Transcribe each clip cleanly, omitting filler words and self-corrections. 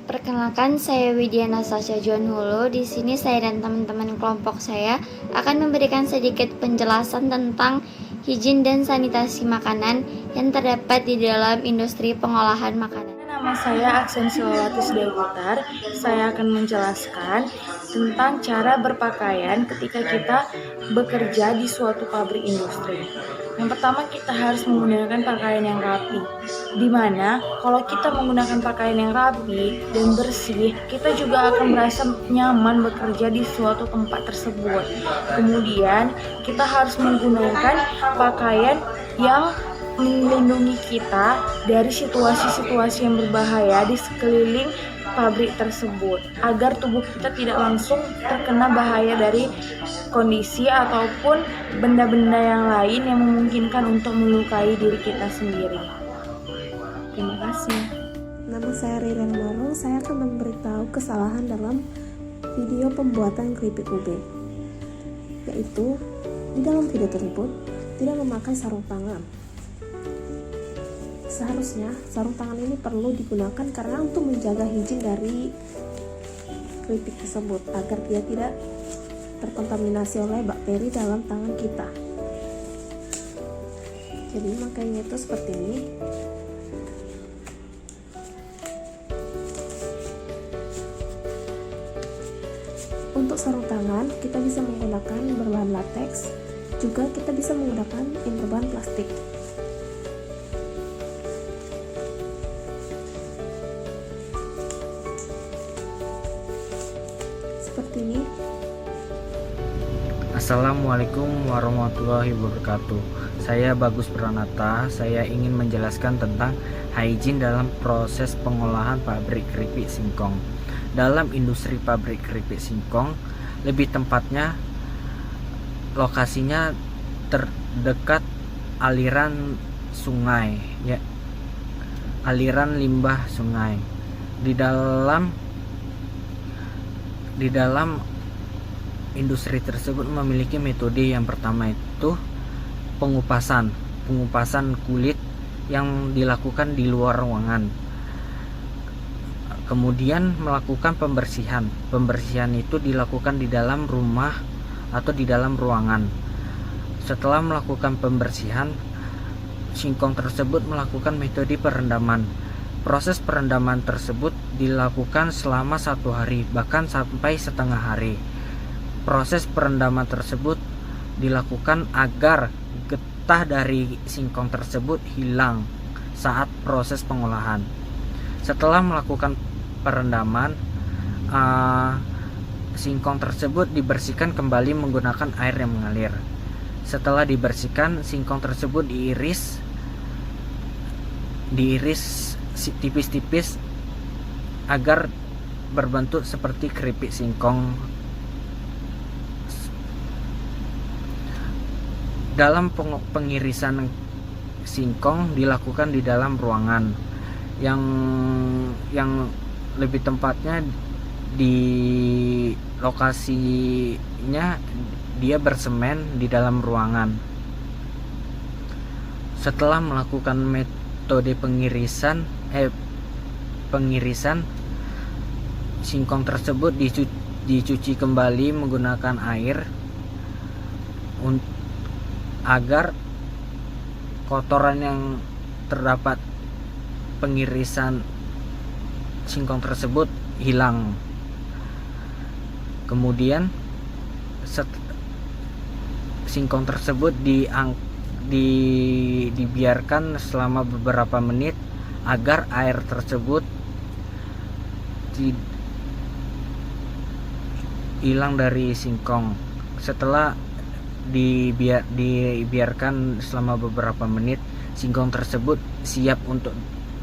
Perkenalkan, saya Widya Natasha John Hulu. Di sini saya dan teman-teman kelompok saya akan memberikan sedikit penjelasan tentang higien dan sanitasi makanan yang terdapat di dalam industri pengolahan makanan. Nama saya Aksen Silalatis Dewi Putar. Saya akan menjelaskan tentang cara berpakaian ketika kita bekerja di suatu pabrik industri. Yang pertama, kita harus menggunakan pakaian yang rapi, di mana kalau kita menggunakan pakaian yang rapi dan bersih, kita juga akan merasa nyaman bekerja di suatu tempat tersebut. Kemudian, kita harus menggunakan pakaian yang melindungi kita dari situasi-situasi yang berbahaya di sekeliling pabrik tersebut, agar tubuh kita tidak langsung terkena bahaya dari kondisi ataupun benda-benda yang lain yang memungkinkan untuk melukai diri kita sendiri. Terima kasih. Nama saya Riren Marung. Saya akan memberitahu kesalahan dalam video pembuatan keripik ube, yaitu di dalam video tersebut tidak memakai sarung tangan. Seharusnya sarung tangan ini perlu digunakan karena untuk menjaga higien dari keripik tersebut agar dia tidak terkontaminasi oleh bakteri dalam tangan kita. Jadi makanya itu seperti ini. Untuk sarung tangan kita bisa menggunakan berbahan latex, juga kita bisa menggunakan yang berbahan plastik. Seperti ini. Assalamualaikum warahmatullahi wabarakatuh. Saya Bagus Pranata. Saya ingin menjelaskan tentang higien dalam proses pengolahan pabrik keripik singkong. Dalam industri pabrik keripik singkong, lebih tepatnya lokasinya terdekat aliran sungai, ya, aliran limbah sungai. Di dalam industri tersebut memiliki metode yang pertama itu pengupasan kulit yang dilakukan di luar ruangan. Kemudian melakukan pembersihan itu dilakukan di dalam rumah atau di dalam ruangan. Setelah melakukan pembersihan, singkong tersebut melakukan metode perendaman. Proses perendaman tersebut dilakukan selama 1 hari, bahkan sampai setengah hari. Proses perendaman tersebut dilakukan agar getah dari singkong tersebut hilang saat proses pengolahan. Setelah melakukan perendaman, singkong tersebut dibersihkan kembali menggunakan air yang mengalir. Setelah dibersihkan, singkong tersebut diiris tipis-tipis agar berbentuk seperti keripik singkong. Dalam pengirisan singkong dilakukan di dalam ruangan yang lebih tempatnya di lokasinya dia bersemen di dalam ruangan. Setelah melakukan metode pengirisan, singkong tersebut dicuci kembali menggunakan air agar kotoran yang terdapat pengirisan singkong tersebut hilang. Kemudian singkong tersebut dibiarkan selama beberapa menit agar air tersebut hilang dari singkong. Setelah dibiarkan selama beberapa menit, singkong tersebut siap untuk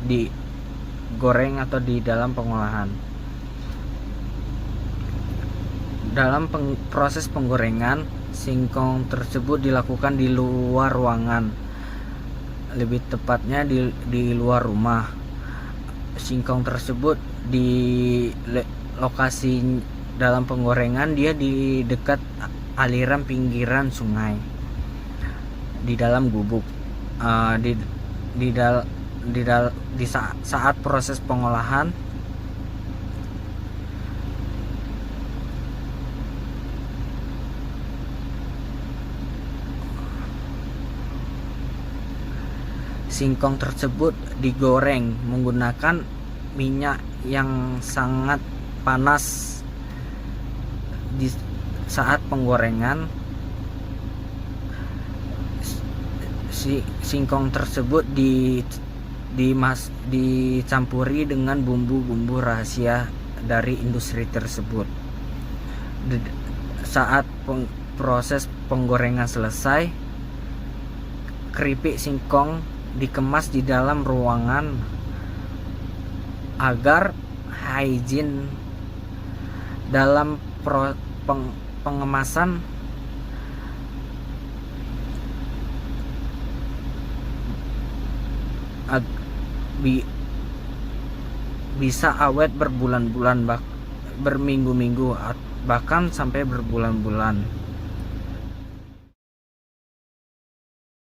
digoreng atau di dalam pengolahan. Dalam proses penggorengan, singkong tersebut dilakukan di luar ruangan, lebih tepatnya di luar rumah. Singkong tersebut di lokasi dalam penggorengan dia di dekat aliran pinggiran sungai, di dalam gubuk. Saat proses pengolahan, Singkong tersebut digoreng menggunakan minyak yang sangat panas. Di saat penggorengan, singkong tersebut dicampuri dengan bumbu-bumbu rahasia dari industri tersebut. Saat proses penggorengan selesai, keripik singkong dikemas di dalam ruangan agar hygiene. Dalam pengemasan bisa awet berbulan-bulan, berminggu-minggu, bahkan sampai berbulan-bulan.